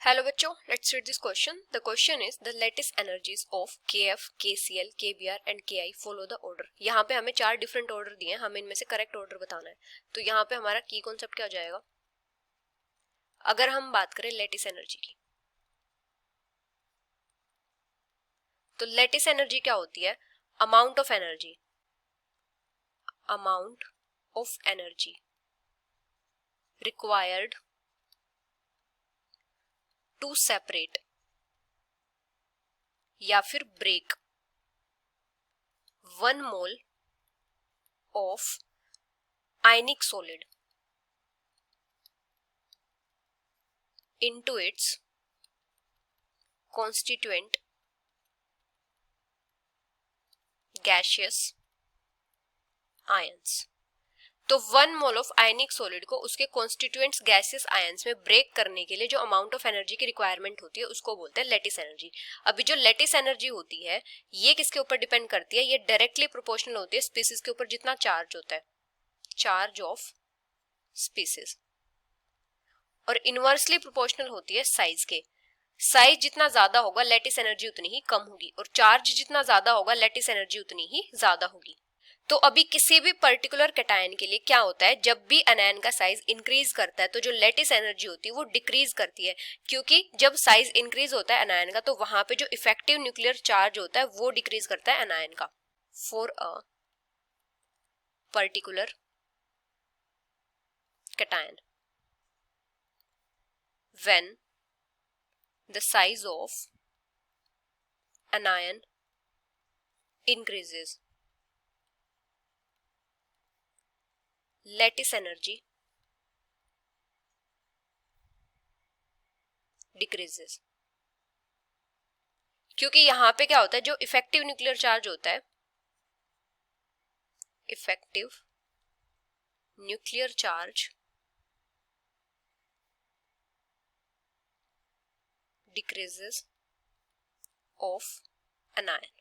Hello बच्चों, let's read this question. The question is the lattice energies of KF, KCl, KBr and KI follow the order. यहाँ पे हमें 4 different order दिए हैं, हमें इनमें से करेक्ट ऑर्डर बताना है. तो यहाँ पे हमारा की कॉन्सेप्ट क्या हो जाएगा? अगर हम बात करें लेटिस एनर्जी की, तो लेटिस एनर्जी क्या होती है? Amount of energy required to separate या फिर break 1 mole of ionic solid into its constituent gaseous ions. तो 1 मोल ऑफ आयनिक सॉलिड को उसके कॉन्स्टिट्यूएंट्स गैसियस आयंस में ब्रेक करने के लिए जो अमाउंट ऑफ एनर्जी की रिक्वायरमेंट होती है उसको बोलते हैं लेटिस एनर्जी. अभी जो लेटिस एनर्जी होती है ये किसके ऊपर डिपेंड करती है? ये डायरेक्टली प्रोपोर्शनल होती है स्पीसीज के ऊपर जितना चार्ज होता है, चार्ज ऑफ स्पीसीज, और इनवर्सली प्रोपोर्शनल होती है साइज के. साइज जितना ज्यादा होगा लेटिस एनर्जी उतनी ही कम होगी, और चार्ज जितना ज्यादा होगा लेटिस एनर्जी उतनी ही ज्यादा होगी. तो अभी किसी भी पर्टिकुलर कैटायन के लिए क्या होता है, जब भी अनायन का साइज इंक्रीज करता है तो जो लेटिस एनर्जी होती है वो डिक्रीज करती है, क्योंकि जब साइज इंक्रीज होता है अनायन का तो वहां पे जो इफेक्टिव न्यूक्लियर चार्ज होता है वो डिक्रीज करता है अनायन का. For a particular cation when the size of anion increases, lattice energy decreases. क्योंकि यहां पे क्या होता है, जो इफेक्टिव न्यूक्लियर चार्ज होता है, effective nuclear charge decreases of anion.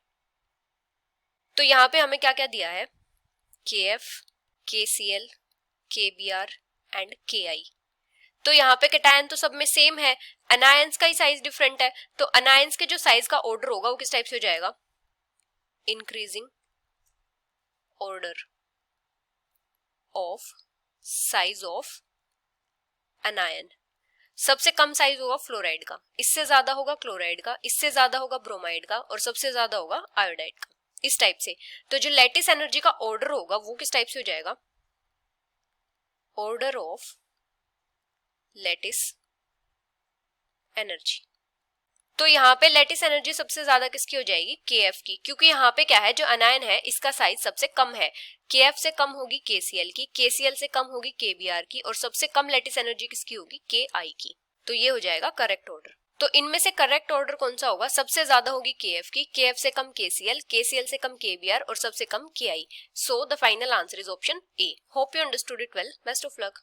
तो यहां पे हमें क्या क्या दिया है? KF, KCl, KBr and KI. तो यहाँ पे कैटायन तो सब में सेम है, अनायंस का ही साइज डिफरेंट है. तो अनायंस के जो साइज का ऑर्डर होगा वो किस टाइप से हो जाएगा? Increasing order of size of अनायन. सबसे कम साइज होगा फ्लोराइड का, इससे ज्यादा होगा क्लोराइड का, इससे ज्यादा होगा ब्रोमाइड का, और सबसे ज्यादा होगा आयोडाइड का, इस टाइप से. तो जो लेटिस एनर्जी का ऑर्डर होगा वो किस टाइप से हो जाएगा? Order of lattice energy. तो यहाँ पे लेटिस एनर्जी सबसे ज्यादा किसकी हो जाएगी? KF की, क्योंकि यहाँ पे क्या है, जो अनायन है इसका साइज सबसे कम है. KF से कम होगी KCl की, KCl से कम होगी KBr की, और सबसे कम लेटिस एनर्जी किसकी होगी? KI की. तो ये हो जाएगा करेक्ट ऑर्डर. तो इनमें से करेक्ट ऑर्डर कौन सा होगा? सबसे ज्यादा होगी KF की, KF से कम KCl, KCl से कम KBr और सबसे कम KI. So the final answer is option A. Hope you understood it well. Best of luck.